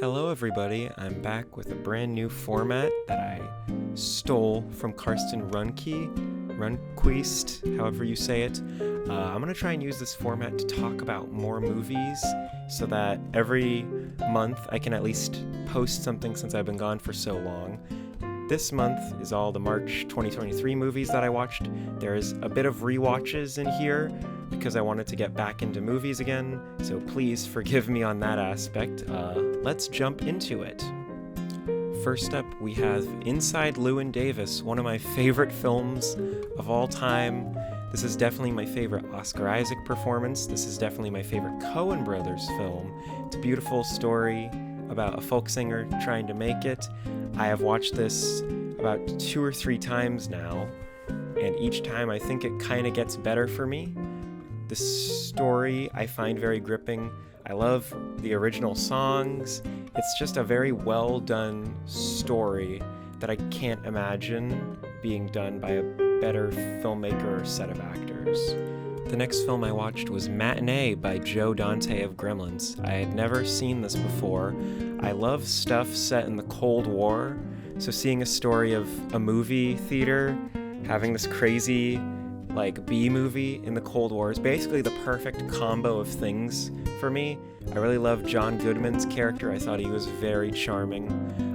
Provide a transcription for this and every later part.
Hello, everybody. I'm back with a brand new format that I stole from Karsten Runquist, however you say it. I'm going to try and use this format to talk about more movies so that every month I can at least post something since I've been gone for so long. This month is all the March 2023 movies that I watched. There's a bit of rewatches in here because I wanted to get back into movies again, so please forgive me on that aspect. Let's jump into it. First up, we have Inside Llewyn Davis, one of my favorite films of all time. This is definitely my favorite Oscar Isaac performance. This is definitely my favorite Coen Brothers film. It's a beautiful story about a folk singer trying to make it. I have watched this about 2 or 3 times now, and each time I think it kind of gets better for me. The story I find very gripping. I love the original songs. It's just a very well done story that I can't imagine being done by a better filmmaker or set of actors. The next film I watched was Matinee by Joe Dante of Gremlins. I had never seen this before. I love stuff set in the Cold War, so seeing a story of a movie theater having this crazy B-movie in the Cold War is basically the perfect combo of things for me. I really love John Goodman's character. I thought he was very charming.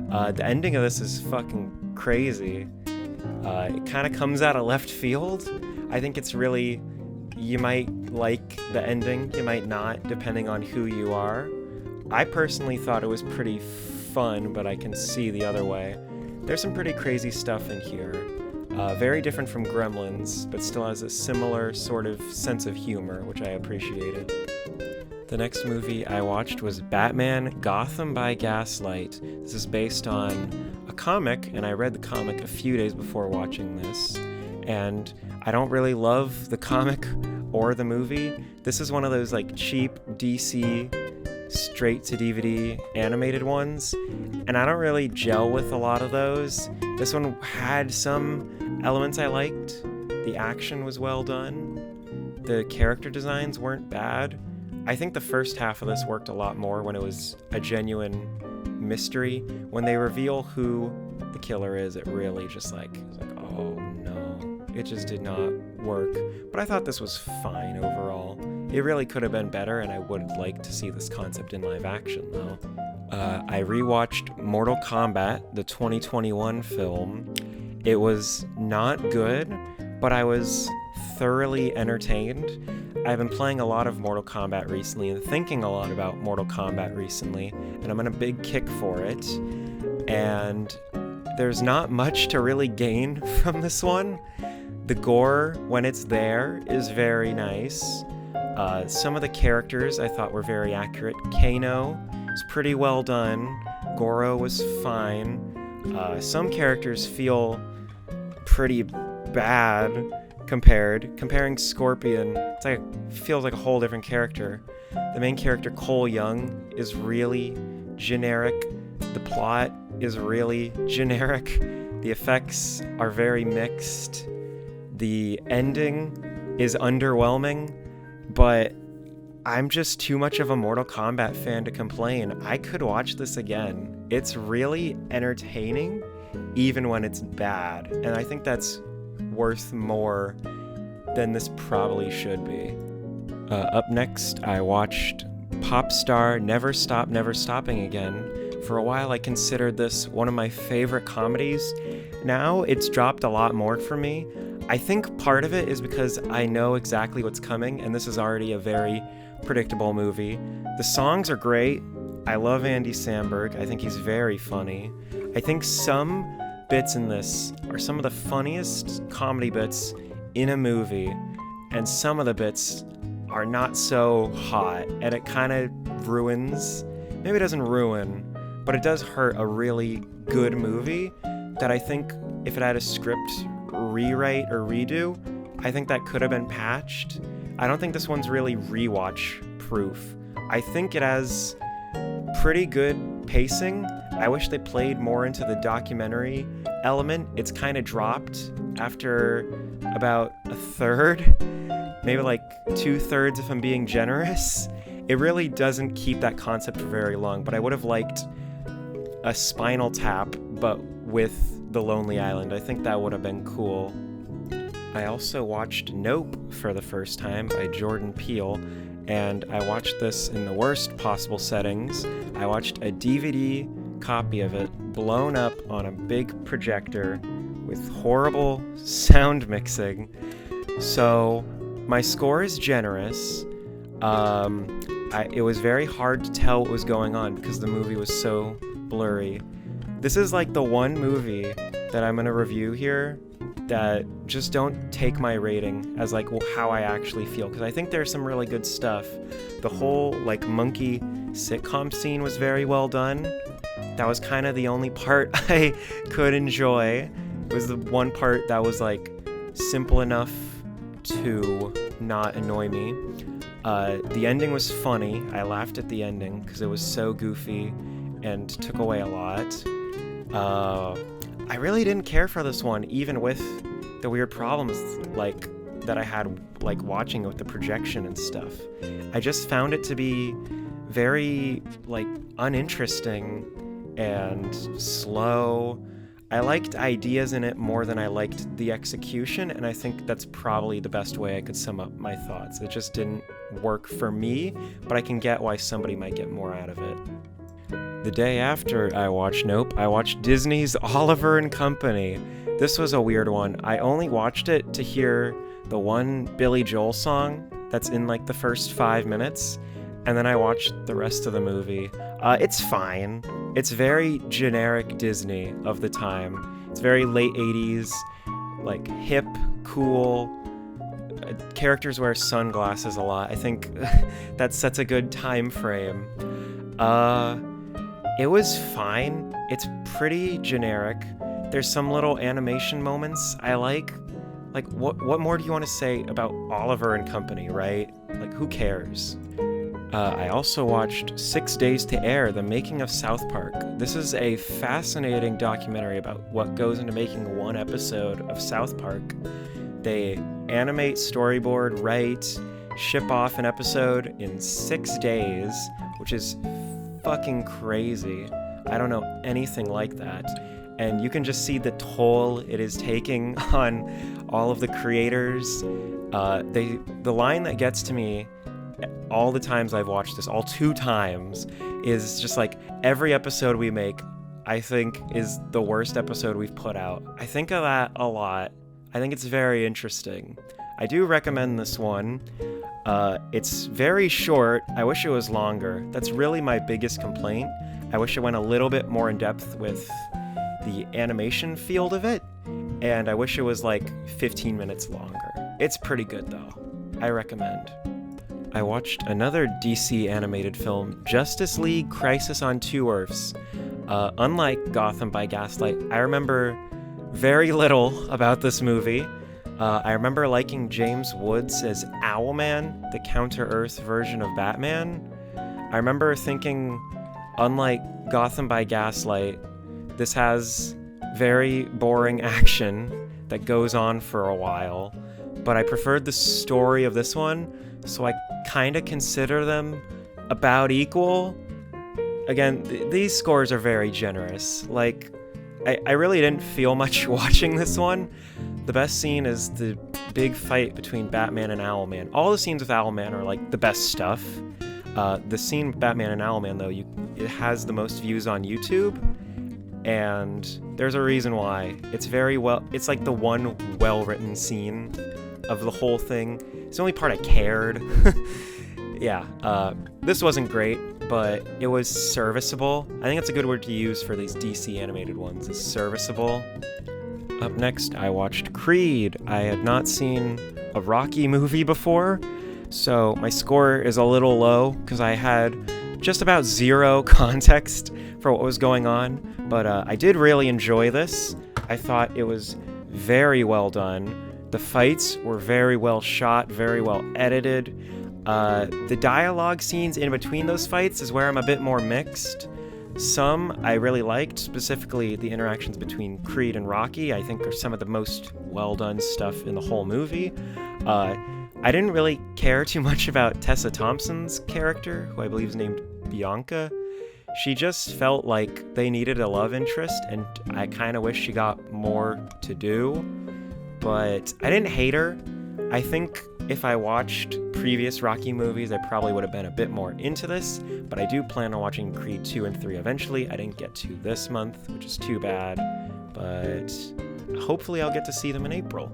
The ending of this is fucking crazy. It kind of comes out of left field. I think it's really, you might like the ending, you might not, depending on who you are. I personally thought it was pretty fun, but I can see the other way. There's some pretty crazy stuff in here. Very different from Gremlins, but still has a similar sort of sense of humor, which I appreciated. The next movie I watched was Batman Gotham by Gaslight. This is based on a comic, and I read the comic a few days before watching this, and I don't really love the comic or the movie. This is one of those cheap DC straight to DVD animated ones, and I don't really gel with a lot of those. This one had some elements I liked. The action was well done. The character designs weren't bad. I think the first half of this worked a lot more when it was a genuine mystery. When they reveal who the killer is, it really just oh no. It just did not work. But I thought this was fine overall. It really could have been better, and I would like to see this concept in live action though. I rewatched Mortal Kombat, the 2021 film. It was not good, but I was thoroughly entertained. I've been playing a lot of Mortal Kombat recently and thinking a lot about Mortal Kombat recently, and I'm on a big kick for it. And there's not much to really gain from this one. The gore, when it's there, is very nice. Some of the characters I thought were very accurate. Kano was pretty well done. Goro was fine. Some characters feel pretty bad comparing Scorpion. Feels like a whole different character. The main character, Cole Young, is really generic. The plot is really generic. The effects are very mixed. The ending is underwhelming, but I'm just too much of a Mortal Kombat fan to complain. I could watch this again. It's really entertaining, even when it's bad, and I think that's worth more than this probably should be. Up next, I watched Popstar Never Stop Never Stopping Again. For a while, I considered this one of my favorite comedies. Now, it's dropped a lot more for me. I think part of it is because I know exactly what's coming, and this is already a very predictable movie. The songs are great. I love Andy Samberg. I think he's very funny. I think some bits in this are some of the funniest comedy bits in a movie, and some of the bits are not so hot, and it kind of ruins, maybe it doesn't ruin, but it does hurt a really good movie that I think if it had a script rewrite or redo, I think that could have been patched. I don't think this one's really rewatch proof. I think it has pretty good pacing. I wish they played more into the documentary element. It's kind of dropped after about a third, maybe 2/3 if I'm being generous. it really doesn't keep that concept for very long, but I would have liked a Spinal Tap, but with The Lonely Island. I think that would have been cool. I also watched Nope for the first time by Jordan Peele, and I watched this in the worst possible settings. I watched a DVD copy of it blown up on a big projector with horrible sound mixing. So my score is generous. It was very hard to tell what was going on because the movie was so blurry. This is like the one movie that I'm going to review here that just don't take my rating as like how I actually feel, because I think there's some really good stuff. The whole like monkey sitcom scene was very well done. That was kind of the only part I could enjoy. It was the one part that was like simple enough to not annoy me. The ending was funny. I laughed at the ending because it was so goofy and took away a lot. I really didn't care for this one, even with the weird problems like that I had like watching it with the projection and stuff. I just found it to be very like uninteresting and slow. I liked ideas in it more than I liked the execution, and I think that's probably the best way I could sum up my thoughts. It just didn't work for me, but I can get why somebody might get more out of it. The day after I watched Nope, I watched Disney's Oliver and Company. This was a weird one. I only watched it to hear the one Billy Joel song that's in like the first 5 minutes, and then I watched the rest of the movie. It's fine. It's very generic Disney of the time. It's very late 80s, like hip, cool. Characters wear sunglasses a lot. I think that sets a good time frame. It was fine. It's pretty generic. There's some little animation moments I like. Like, what more do you want to say about Oliver and Company, right? Like, who cares? I also watched 6 Days to Air, The Making of South Park. This is a fascinating documentary about what goes into making one episode of South Park. They animate, storyboard, write, ship off an episode in 6 days, which is fucking crazy. I don't know anything like that. And you can just see the toll it is taking on all of the creators. The line that gets to me all the times I've watched this, all 2 times, is just like, every episode we make, I think, is the worst episode we've put out. I think of that a lot. I think it's very interesting. I do recommend this one. It's very short. I wish it was longer. That's really my biggest complaint. I wish it went a little bit more in depth with the animation field of it, and I wish it was like 15 minutes longer. It's pretty good though. I recommend. I watched another DC animated film, Justice League Crisis on Two Earths. Unlike Gotham by Gaslight, I remember very little about this movie. I remember liking James Woods as Owlman, the Counter-Earth version of Batman. I remember thinking, unlike Gotham by Gaslight, this has very boring action that goes on for a while, but I preferred the story of this one, so I kind of consider them about equal. Again, these scores are very generous. Like, I really didn't feel much watching this one. The best scene is the big fight between Batman and Owlman. All the scenes with Owlman are like the best stuff. The scene with Batman and Owlman, though, it has the most views on YouTube, and there's a reason why. It's like the one well-written scene of the whole thing. It's the only part I cared. Yeah, this wasn't great, but it was serviceable. I think that's a good word to use for these DC animated ones, is serviceable. Up next, I watched Creed. I had not seen a Rocky movie before, so my score is a little low because I had just about zero context for what was going on, but I did really enjoy this. I thought it was very well done. The fights were very well shot, very well edited. The dialogue scenes in between those fights is where I'm a bit more mixed. Some I really liked, specifically the interactions between Creed and Rocky, I think are some of the most well-done stuff in the whole movie. I didn't really care too much about Tessa Thompson's character, who I believe is named Bianca. She just felt like they needed a love interest, and I kind of wish she got more to do. But I didn't hate her. I think if I watched previous Rocky movies, I probably would have been a bit more into this, but I do plan on watching Creed 2 and 3 eventually. I didn't get to this month, which is too bad, but hopefully I'll get to see them in April.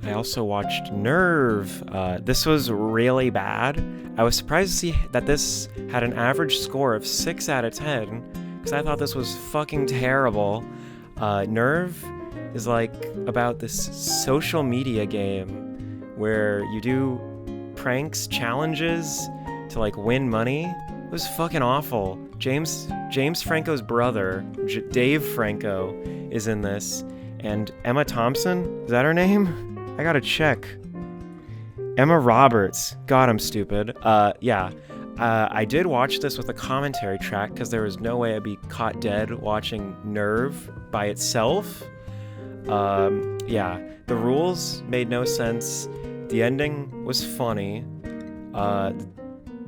I also watched Nerve. This was really bad. I was surprised to see that this had an average score of 6 out of 10, because I thought this was fucking terrible. Nerve is like about this social media game where you do pranks, challenges to like win money. It was fucking awful. James Franco's brother, Dave Franco, is in this, and Emma Thompson, is that her name? I gotta check. Emma Roberts. God, I'm stupid. I did watch this with a commentary track because there was no way I'd be caught dead watching Nerve by itself. The rules made no sense. The ending was funny.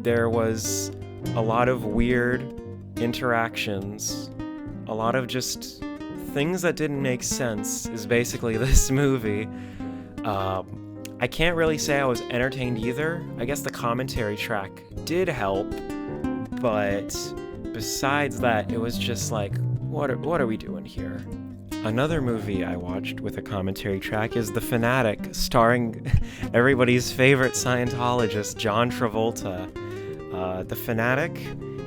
There was a lot of weird interactions. A lot of just things that didn't make sense is basically this movie. I can't really say I was entertained either. I guess the commentary track did help, but besides that, it was just like, what are we doing here? Another movie I watched with a commentary track is The Fanatic, starring everybody's favorite Scientologist, John Travolta. The Fanatic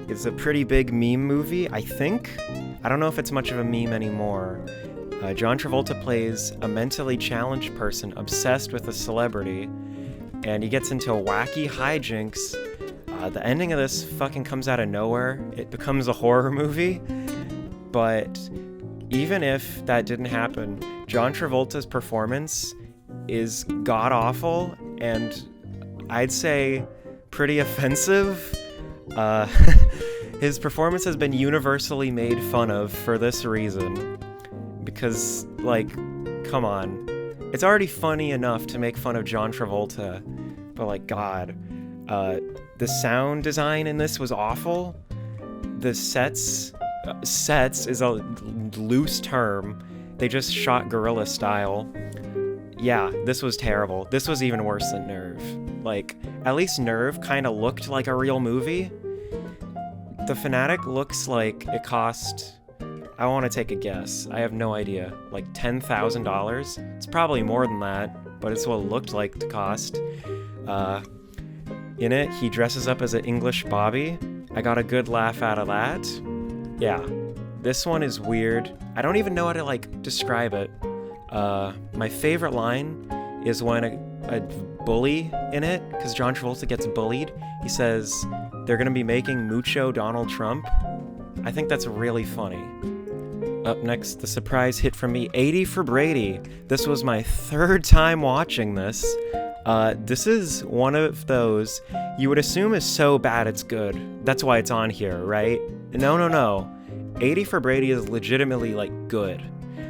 is a pretty big meme movie, I think. I don't know if it's much of a meme anymore. John Travolta plays a mentally challenged person obsessed with a celebrity, and he gets into wacky hijinks. The ending of this fucking comes out of nowhere. It becomes a horror movie, but even if that didn't happen, John Travolta's performance is god-awful, and I'd say pretty offensive. His performance has been universally made fun of for this reason. Because, like, come on. It's already funny enough to make fun of John Travolta, but, like, God. The sound design in this was awful. The sets is a loose term. They just shot guerrilla style. Yeah, this was terrible. This was even worse than Nerve. Like, at least Nerve kind of looked like a real movie. The Fanatic looks like it cost... I want to take a guess. I have no idea. Like $10,000? It's probably more than that, but it's what it looked like to cost. In it, he dresses up as an English Bobby. I got a good laugh out of that. Yeah, this one is weird. I don't even know how to, like, describe it. My favorite line is when a bully in it, because John Travolta gets bullied, he says, "They're gonna be making mucho Donald Trump." I think that's really funny. Up next, the surprise hit from me, 80 for Brady. This was my third time watching this. This is one of those you would assume is so bad it's good. That's why it's on here, right? No. 80 for Brady is legitimately, like, good.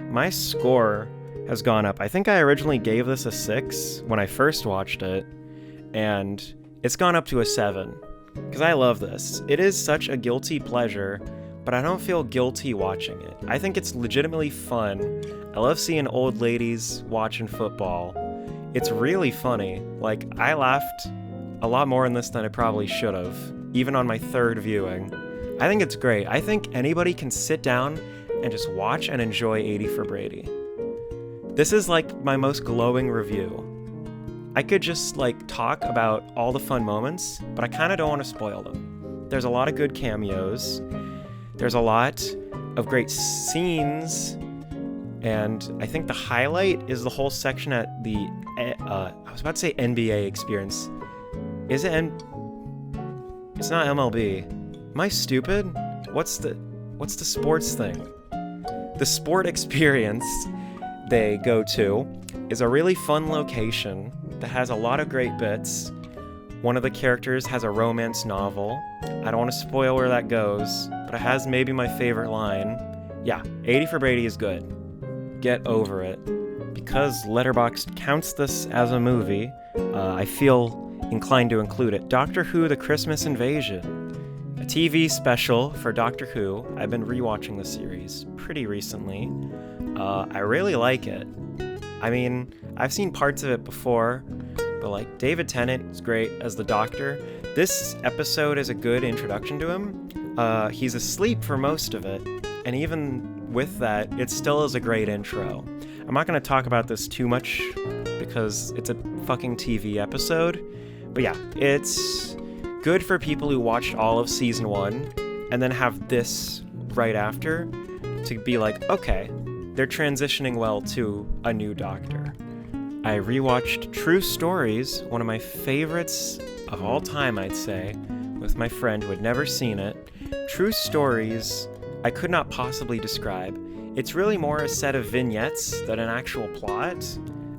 My score has gone up. I think I originally gave this a 6 when I first watched it, and it's gone up to a 7. Because I love this. It is such a guilty pleasure, but I don't feel guilty watching it. I think it's legitimately fun. I love seeing old ladies watching football. It's really funny. Like, I laughed a lot more in this than I probably should have, even on my third viewing. I think it's great. I think anybody can sit down and just watch and enjoy 80 for Brady. This is like my most glowing review. I could just, like, talk about all the fun moments, but I kind of don't want to spoil them. There's a lot of good cameos. There's a lot of great scenes, and I think the highlight is the whole section at the, I was about to say NBA experience. Is it It's not MLB. Am I stupid? What's the sports thing? The sport experience they go to is a really fun location that has a lot of great bits. One of the characters has a romance novel. I don't want to spoil where that goes, but it has maybe my favorite line. Yeah, 80 for Brady is good. Get over it. Because Letterboxd counts this as a movie, I feel inclined to include it. Doctor Who: The Christmas Invasion, a TV special for Doctor Who. I've been rewatching the series pretty recently. I really like it. I mean, I've seen parts of it before, but like David Tennant is great as the Doctor. This episode is a good introduction to him. He's asleep for most of it, and even with that, it still is a great intro. I'm not going to talk about this too much because it's a fucking TV episode, but yeah, it's good for people who watched all of season 1 and then have this right after to be like, okay, they're transitioning well to a new Doctor. I rewatched True Stories, one of my favorites of all time, I'd say, with my friend who had never seen it. True Stories, I could not possibly describe. It's really more a set of vignettes than an actual plot.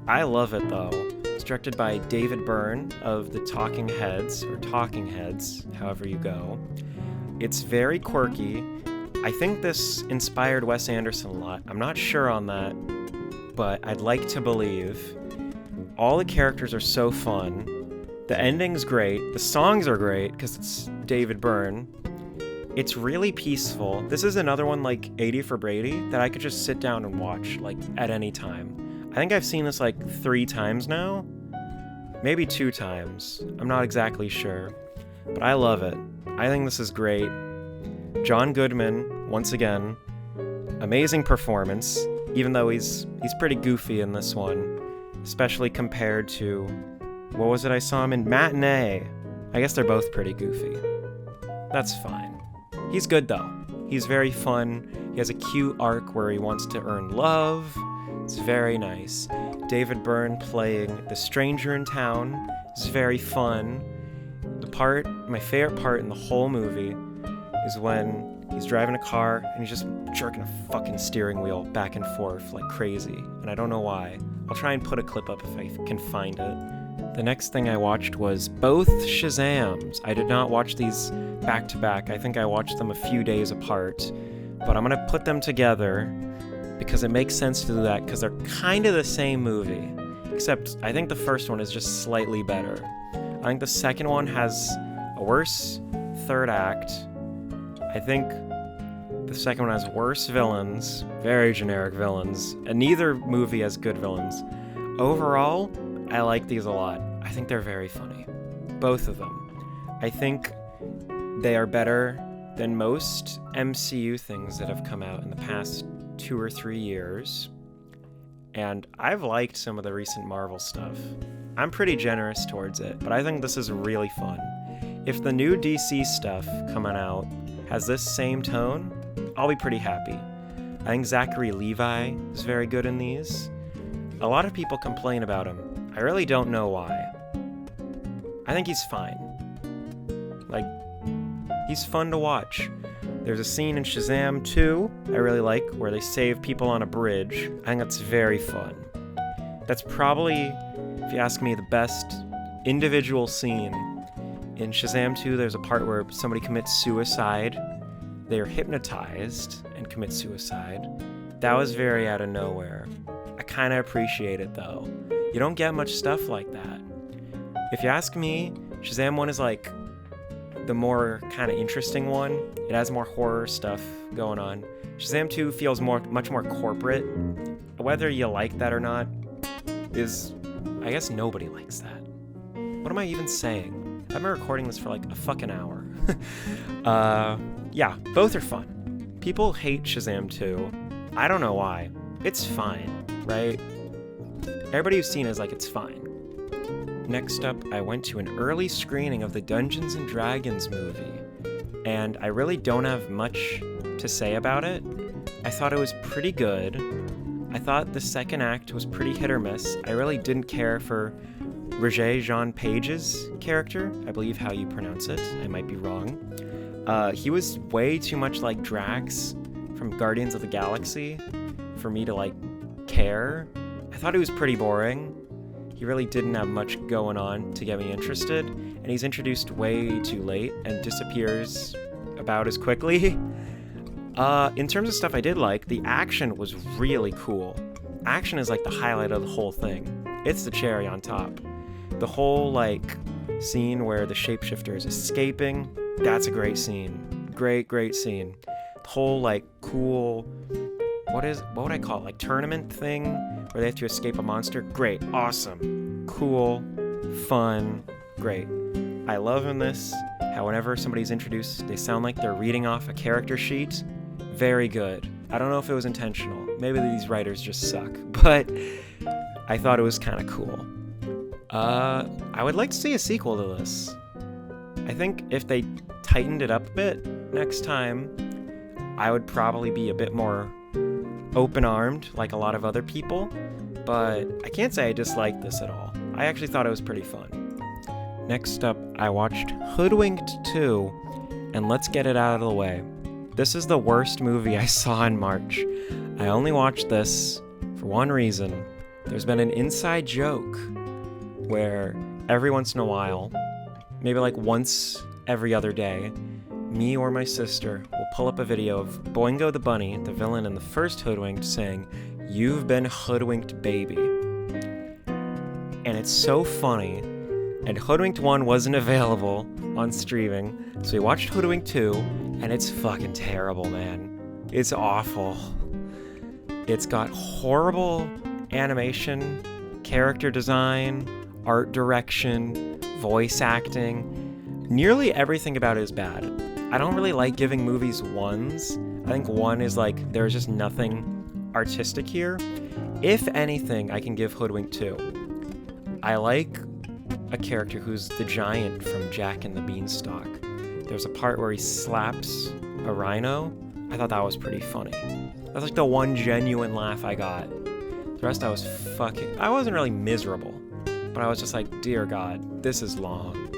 I love it though. It's directed by David Byrne of the Talking Heads, or Talking Heads, however you go. It's very quirky. I think this inspired Wes Anderson a lot. I'm not sure on that, but I'd like to believe. All the characters are so fun. The ending's great. The songs are great because it's David Byrne. It's really peaceful. This is another one like 80 for Brady that I could just sit down and watch like at any time. I think I've seen this like 3 times now. Maybe 2 times. I'm not exactly sure. But I love it. I think this is great. John Goodman, once again, amazing performance, even though he's pretty goofy in this one, especially compared to, what was it I saw him in? Matinee. I guess they're both pretty goofy. That's fine. He's good though. He's very fun. He has a cute arc where he wants to earn love. It's very nice. David Byrne playing the stranger in town is very fun. My favorite part in the whole movie is when he's driving a car and he's just jerking a fucking steering wheel back and forth like crazy. And I don't know why. I'll try and put a clip up if I can find it. The next thing I watched was both Shazams. I did not watch these back to back. I think I watched them a few days apart. But I'm gonna put them together because it makes sense to do that because they're kind of the same movie. Except I think the first one is just slightly better. I think the second one has a worse third act. I think the second one has worse villains, very generic villains, and neither movie has good villains. Overall, I like these a lot. I think they're very funny. Both of them. I think they are better than most MCU things that have come out in the past 2 or 3 years. And I've liked some of the recent Marvel stuff. I'm pretty generous towards it, but I think this is really fun. If the new DC stuff coming out has this same tone, I'll be pretty happy. I think Zachary Levi is very good in these. A lot of people complain about him. I really don't know why. I think he's fine. Like, he's fun to watch. There's a scene in Shazam 2 I really like where they save people on a bridge. I think that's very fun. That's probably, if you ask me, the best individual scene. In Shazam 2, there's a part where somebody commits suicide. They are hypnotized and commit suicide. That was very out of nowhere. I kind of appreciate it though. You don't get much stuff like that. If you ask me, Shazam 1 is like the more kind of interesting one. It has more horror stuff going on. Shazam 2 feels much more corporate. Whether you like that or not is, I guess nobody likes that. What am I even saying? I've been recording this for like a fucking hour. Yeah, both are fun. People hate Shazam 2. I don't know why. It's fine, right? Everybody who's seen it is like, it's fine. Next up, I went to an early screening of the Dungeons & Dragons movie, and I really don't have much to say about it. I thought it was pretty good. I thought the second act was pretty hit or miss. I really didn't care for Regé-Jean Page's character, I believe how you pronounce it. I might be wrong. He was way too much like Drax from Guardians of the Galaxy for me to like care. I thought he was pretty boring. He really didn't have much going on to get me interested, and he's introduced way too late and disappears about as quickly. In terms of stuff I did like, the action was really cool. Action is like the highlight of the whole thing. It's the cherry on top. The whole, like, scene where the shapeshifter is escaping, that's a great scene. Great scene. The whole, like, cool, what would I call it? Like, tournament thing where they have to escape a monster. Great. Awesome. Cool. Fun. Great. I love in this how whenever somebody's introduced, they sound like they're reading off a character sheet. Very good. I don't know if it was intentional. Maybe these writers just suck, but I thought it was kind of cool. I would like to see a sequel to this. I think if they tightened it up a bit next time, I would probably be a bit more open-armed like a lot of other people, but I can't say I disliked this at all. I actually thought it was pretty fun. Next up, I watched Hoodwinked 2, and let's get it out of the way. This is the worst movie I saw in March. I only watched this for one reason. There's been an inside joke where every once in a while, maybe like once every other day, me or my sister will pull up a video of Boingo the Bunny, the villain in the first Hoodwinked, saying, "You've been hoodwinked, baby." And it's so funny, and Hoodwinked 1 wasn't available on streaming, so we watched Hoodwinked 2, and it's fucking terrible, man. It's awful. It's got horrible animation, character design, art direction, voice acting. Nearly everything about it is bad. I don't really like giving movies ones. I think one is like, there's just nothing artistic here. If anything, I can give Hoodwinked 2. I like a character who's the giant from Jack and the Beanstalk. There's a part where he slaps a rhino. I thought that was pretty funny. That's like the one genuine laugh I got. The rest I wasn't really miserable, but I was just like, dear God, this is long.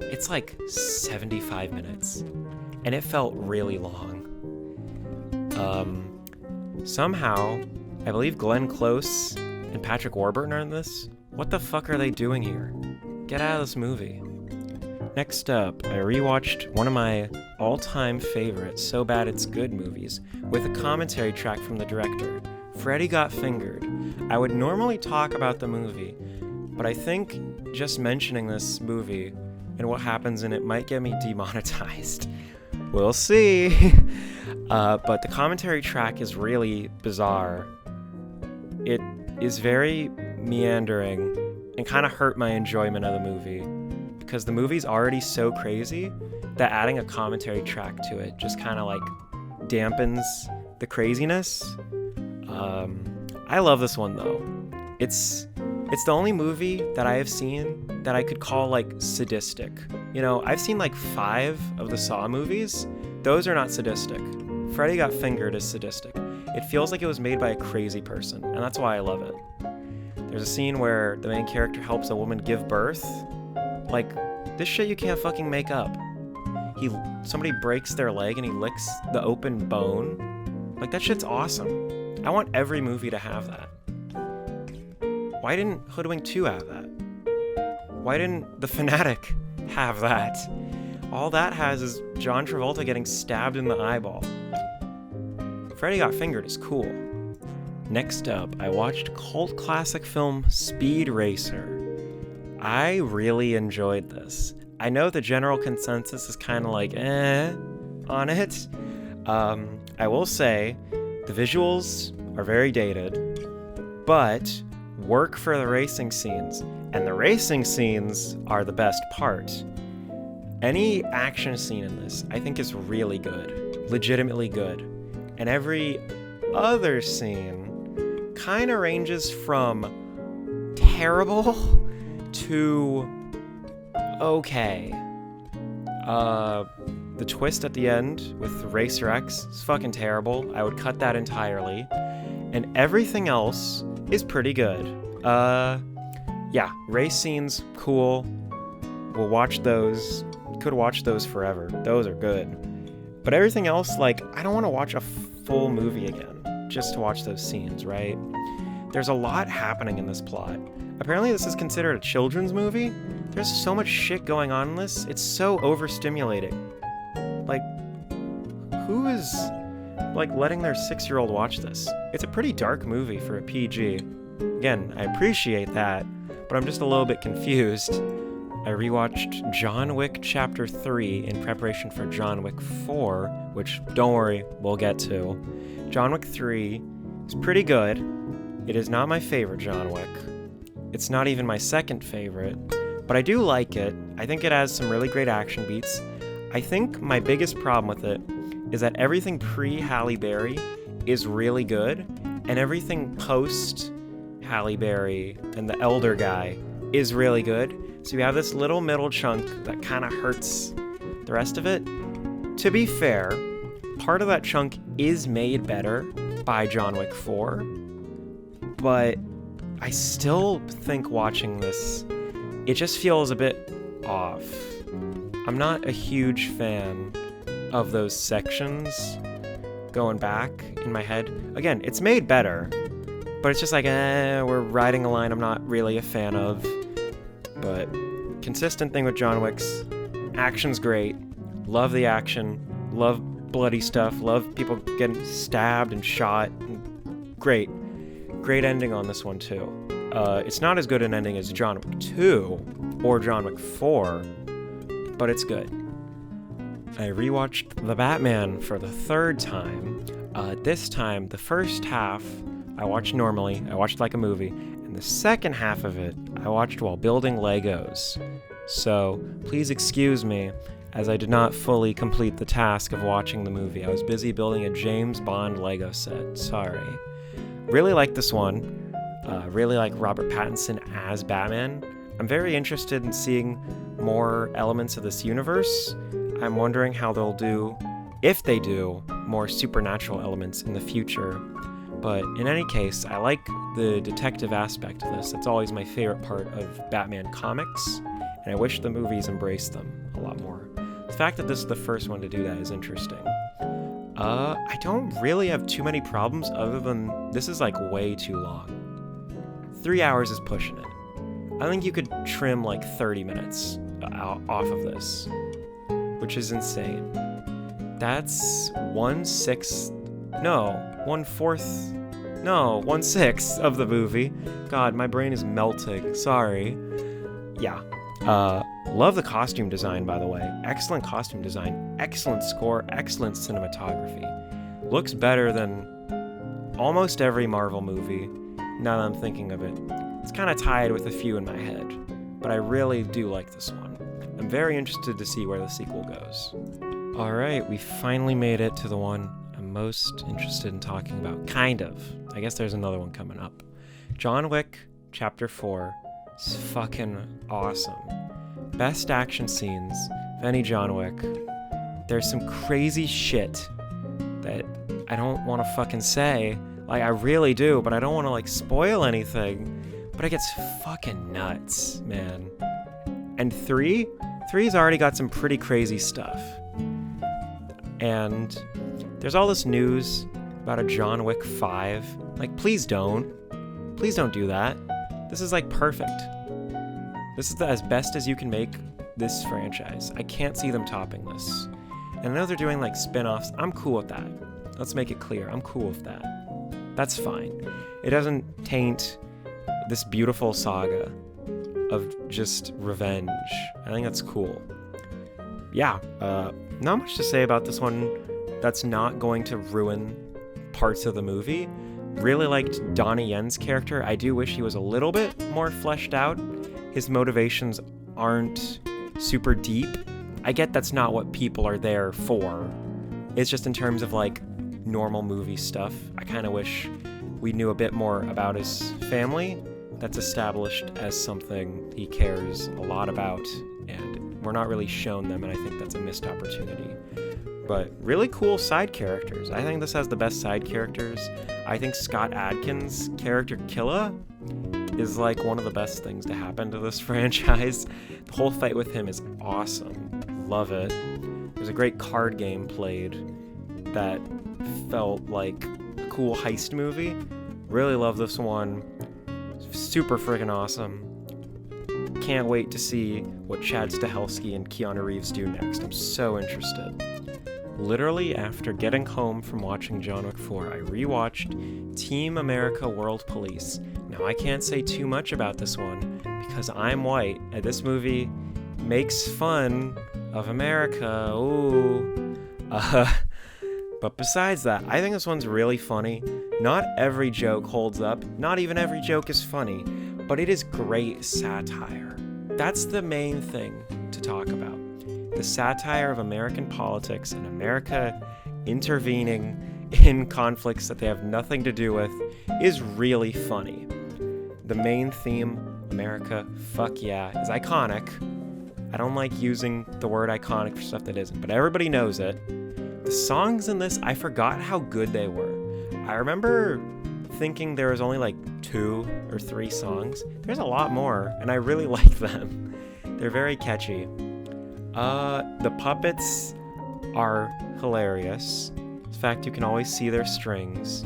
It's like 75 minutes, and it felt really long. Somehow, I believe Glenn Close and Patrick Warburton are in this. What the fuck are they doing here? Get out of this movie. Next up, I rewatched one of my all-time favorite So Bad It's Good movies with a commentary track from the director, Freddy Got Fingered. I would normally talk about the movie, but I think just mentioning this movie and what happens in it might get me demonetized. We'll see. But the commentary track is really bizarre. It is very meandering and kind of hurt my enjoyment of the movie because the movie's already so crazy that adding a commentary track to it just kind of like dampens the craziness. I love this one though. It's the only movie that I have seen that I could call like sadistic. You know, I've seen like 5 of the Saw movies. Those are not sadistic. Freddy Got Fingered is sadistic. It feels like it was made by a crazy person, and that's why I love it. There's a scene where the main character helps a woman give birth. Like, this shit you can't fucking make up. Somebody breaks their leg and he licks the open bone. Like, that shit's awesome. I want every movie to have that. Why didn't Hoodwink 2 have that? Why didn't The Fanatic have that? All that has is John Travolta getting stabbed in the eyeball. Freddy Got Fingered is cool. Next up, I watched cult classic film Speed Racer. I really enjoyed this. I know the general consensus is kind of like, on it. I will say, the visuals are very dated, but work for the racing scenes, and the racing scenes are the best part. Any action scene in this, I think, is really good, legitimately good, and every other scene kind of ranges from terrible to okay. The twist at the end with Racer X is fucking terrible. I would cut that entirely. And everything else is pretty good. Yeah, race scenes, cool. We'll watch those. Could watch those forever. Those are good. But everything else, like, I don't want to watch a full movie again just to watch those scenes, right? There's a lot happening in this plot. Apparently this is considered a children's movie. There's so much shit going on in this. It's so overstimulating. Like, who is, like, letting their 6-year-old watch this? It's a pretty dark movie for a PG. Again, I appreciate that, but I'm just a little bit confused. I rewatched John Wick Chapter 3 in preparation for John Wick 4, which, don't worry, we'll get to. John Wick 3 is pretty good. It is not my favorite John Wick. It's not even my second favorite, but I do like it. I think it has some really great action beats. I think my biggest problem with it is that everything pre-Halle Berry is really good, and everything post-Halle Berry and the elder guy is really good. So you have this little middle chunk that kind of hurts the rest of it. To be fair, part of that chunk is made better by John Wick 4, but I still think watching this, it just feels a bit off. I'm not a huge fan of those sections going back in my head. Again, it's made better, but it's just like, we're riding a line I'm not really a fan of. But consistent thing with John Wick's, action's great. Love the action. Love bloody stuff. Love people getting stabbed and shot. Great. Great ending on this one, too. It's not as good an ending as John Wick 2 or John Wick 4, but it's good. I rewatched The Batman for the third time. This time, the first half I watched normally. I watched like a movie. And the second half of it, I watched while building Legos. So, please excuse me, as I did not fully complete the task of watching the movie. I was busy building a James Bond Lego set. Sorry. Really like this one. Really like Robert Pattinson as Batman. I'm very interested in seeing more elements of this universe. I'm wondering how they'll do, if they do, more supernatural elements in the future. But in any case, I like the detective aspect of this. It's always my favorite part of Batman comics, and I wish the movies embraced them a lot more. The fact that this is the first one to do that is interesting. I don't really have too many problems other than this is like way too long. 3 hours is pushing it. I think you could trim like 30 minutes off of this, which is insane. That's 1/6 of the movie. God, my brain is melting. Sorry. Yeah. Love the costume design, by the way. Excellent costume design, excellent score, excellent cinematography. Looks better than almost every Marvel movie, now that I'm thinking of it. It's kind of tied with a few in my head, but I really do like this one. I'm very interested to see where the sequel goes. Alright, we finally made it to the one I'm most interested in talking about. Kind of. I guess there's another one coming up. John Wick Chapter 4 is fucking awesome. Best action scenes of any John Wick. There's some crazy shit that I don't want to fucking say. Like, I really do, but I don't want to, like, spoil anything. But it gets fucking nuts, man. And 3's already got some pretty crazy stuff. And there's all this news about a John Wick 5. Like, please don't. Please don't do that. This is, like, perfect. This is as best as you can make this franchise. I can't see them topping this. And I know they're doing, like, spin-offs. I'm cool with that. Let's make it clear. I'm cool with that. That's fine. It doesn't taint this beautiful saga of just revenge. I think that's cool. Yeah, not much to say about this one that's not going to ruin parts of the movie. Really liked Donnie Yen's character. I do wish he was a little bit more fleshed out. His motivations aren't super deep. I get that's not what people are there for. It's just in terms of, like, normal movie stuff. I kind of wish we knew a bit more about his family. That's established as something he cares a lot about, and we're not really shown them, and I think that's a missed opportunity. But really cool side characters. I think this has the best side characters. I think Scott Adkins' character Killa is like one of the best things to happen to this franchise. The whole fight with him is awesome. Love it. There's a great card game played that felt like a cool heist movie. Really love this one. Super freaking awesome. Can't wait to see what Chad Stahelski and Keanu Reeves do next. I'm so interested. Literally after getting home from watching John Wick 4, I rewatched Team America World Police. Now, I can't say too much about this one because I'm white, and this movie makes fun of America. Ooh. But besides that, I think this one's really funny. Not every joke holds up. Not even every joke is funny, but it is great satire. That's the main thing to talk about. The satire of American politics and America intervening in conflicts that they have nothing to do with is really funny. The main theme, America, fuck yeah, is iconic. I don't like using the word iconic for stuff that isn't, but everybody knows it. The songs in this, I forgot how good they were. I remember thinking there was only like 2 or 3 songs. There's a lot more, and I really like them. They're very catchy. The puppets are hilarious. In fact, you can always see their strings.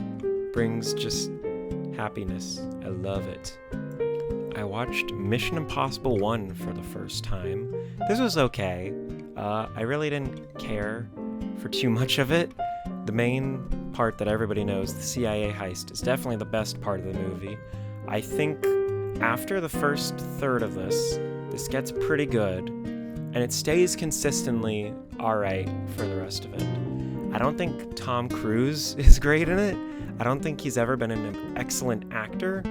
Brings just happiness. I love it. I watched Mission Impossible 1 for the first time. This was okay. I really didn't care for too much of it. The main part that everybody knows, the CIA heist, is definitely the best part of the movie. I think after the first third of this gets pretty good, and it stays consistently alright for the rest of it. I don't think Tom Cruise is great in it. I don't think he's ever been an excellent actor.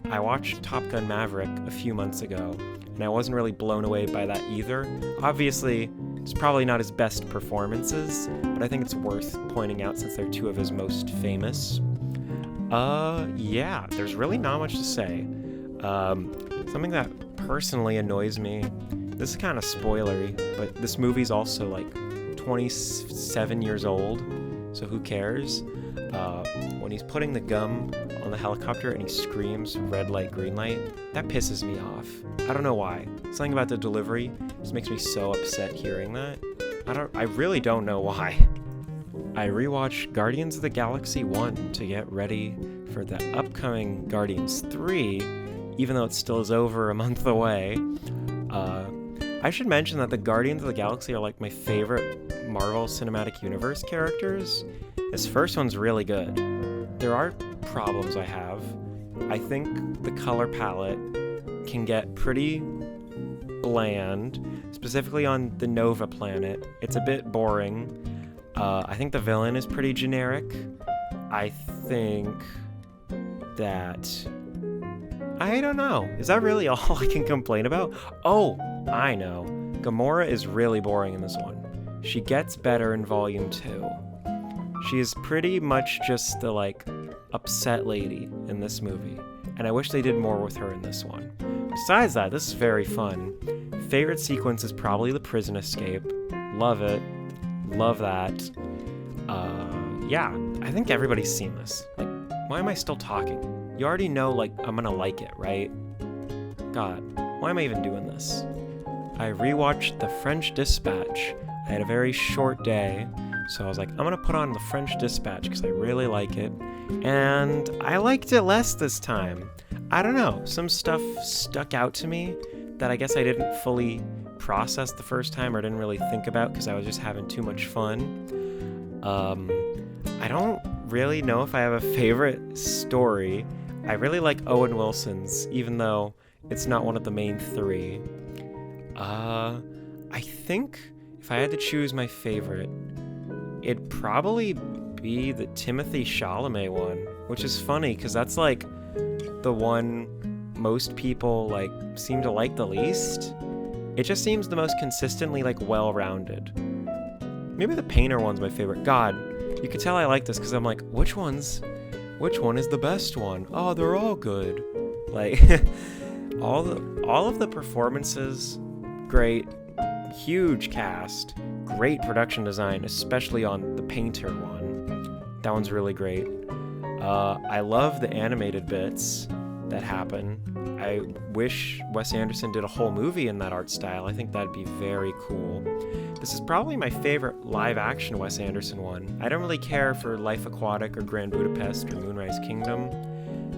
I watched Top Gun Maverick a few months ago, and I wasn't really blown away by that either. Obviously, it's probably not his best performances, but I think it's worth pointing out since they're 2 of his most famous. Yeah, there's really not much to say. Something that personally annoys me, this is kind of spoilery, but this movie's also like 27 years old, so who cares? When he's putting the gum on the helicopter and he screams red light, green light, that pisses me off. I don't know why. Something about the delivery just makes me so upset hearing that. I really don't know why. I rewatched Guardians of the Galaxy 1 to get ready for the upcoming Guardians 3, even though it still is over a month away. I should mention that the Guardians of the Galaxy are like my favorite Marvel Cinematic Universe characters. This first one's really good. There are problems I have. I think the color palette can get pretty bland, specifically on the Nova planet. It's a bit boring. I think the villain is pretty generic. I think that... I don't know. Is that really all I can complain about? Oh, I know. Gamora is really boring in this one. She gets better in Volume 2. She is pretty much just the, like, upset lady in this movie, and I wish they did more with her in this one. Besides that, this is very fun. Favorite sequence is probably the prison escape. Love it. Love that. Yeah, I think everybody's seen this. Like, why am I still talking? You already know, like, I'm gonna like it, right? God, why am I even doing this? I rewatched The French Dispatch. I had a very short day, so I was like, I'm gonna put on The French Dispatch because I really like it. And I liked it less this time. I don't know, some stuff stuck out to me that I guess I didn't fully process the first time or didn't really think about because I was just having too much fun. I don't really know if I have a favorite story. I really like Owen Wilson's, even though it's not one of the main 3. I think if I had to choose my favorite, it'd probably be the Timothée Chalamet one, which is funny because that's like the one most people like seem to like the least. It just seems the most consistently like well-rounded. Maybe the Painter one's my favorite. God, you could tell I like this because I'm like, which one is the best one? Oh, they're all good. Like all of the performances, great, huge cast, great production design, especially on the Painter one. That one's really great. I love the animated bits that happen. I wish Wes Anderson did a whole movie in that art style. I think that'd be very cool. This is probably my favorite live-action Wes Anderson one. I don't really care for Life Aquatic or Grand Budapest or Moonrise Kingdom.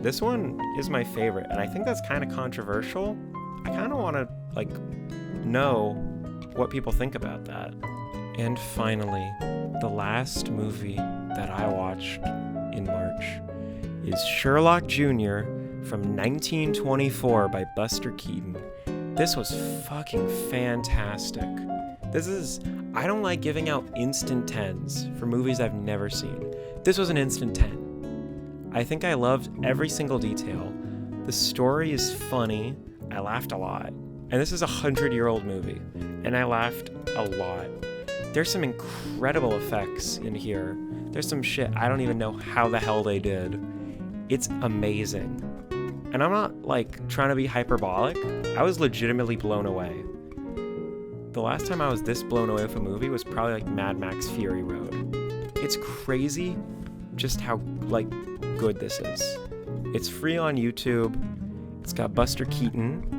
This one is my favorite, and I think that's kind of controversial. I kind of want to, like, know what people think about that. And finally, the last movie that I watched in March is Sherlock Jr. from 1924 by Buster Keaton. This was fucking fantastic. I don't like giving out instant 10s for movies I've never seen. This was an instant 10. I think I loved every single detail. The story is funny. I laughed a lot. And this is a 100-year-old movie, and I laughed a lot. There's some incredible effects in here. There's some shit I don't even know how the hell they did. It's amazing. And I'm not, trying to be hyperbolic. I was legitimately blown away. The last time I was this blown away with a movie was probably, Mad Max Fury Road. It's crazy just how, good this is. It's free on YouTube. It's got Buster Keaton.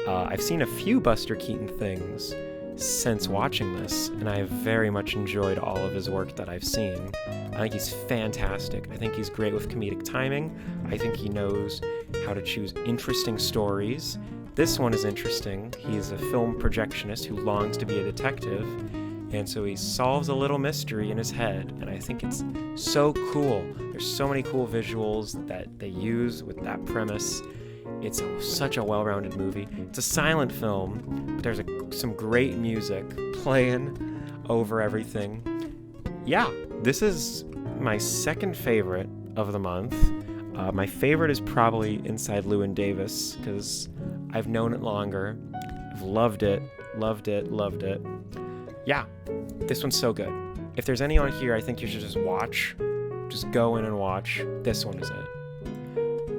I've seen a few Buster Keaton things since watching this, and I have very much enjoyed all of his work that I've seen. I think he's fantastic. I think he's great with comedic timing. I think he knows how to choose interesting stories. This one is interesting. He's a film projectionist who longs to be a detective, and so he solves a little mystery in his head, and I think it's so cool. There's so many cool visuals that they use with that premise. It's such a well-rounded movie. It's a silent film, but there's some great music playing over everything. Yeah, this is my second favorite of the month. My favorite is probably Inside Llewyn Davis, because I've known it longer. I've loved it. Yeah, this one's so good. If there's any on here I think you should just watch, just go in and watch. This one is it.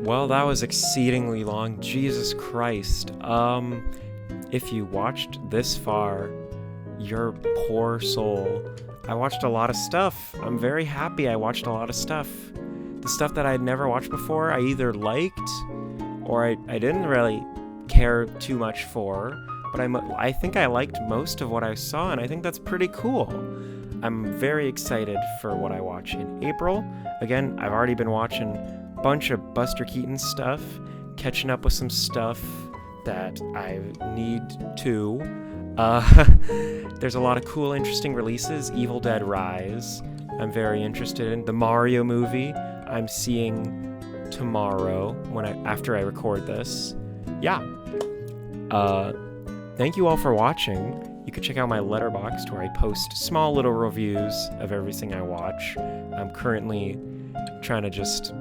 Well, that was exceedingly long. Jesus Christ. If you watched this far, your poor soul. I watched a lot of stuff. I'm very happy I watched a lot of stuff. The stuff that I had never watched before, I either liked or I didn't really care too much for, but I think I liked most of what I saw, and I think that's pretty cool. I'm very excited for what I watch in April. Again, I've already been watching bunch of Buster Keaton stuff, catching up with some stuff that I need to. There's a lot of cool, interesting releases. Evil Dead Rise, I'm very interested in. The Mario movie, I'm seeing tomorrow after I record this. Yeah. Thank you all for watching. You can check out my Letterboxd where I post small little reviews of everything I watch. I'm currently trying to just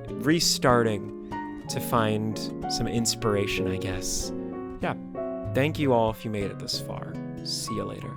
restarting to find some inspiration, I guess. Yeah. Thank you all if you made it this far. See you later.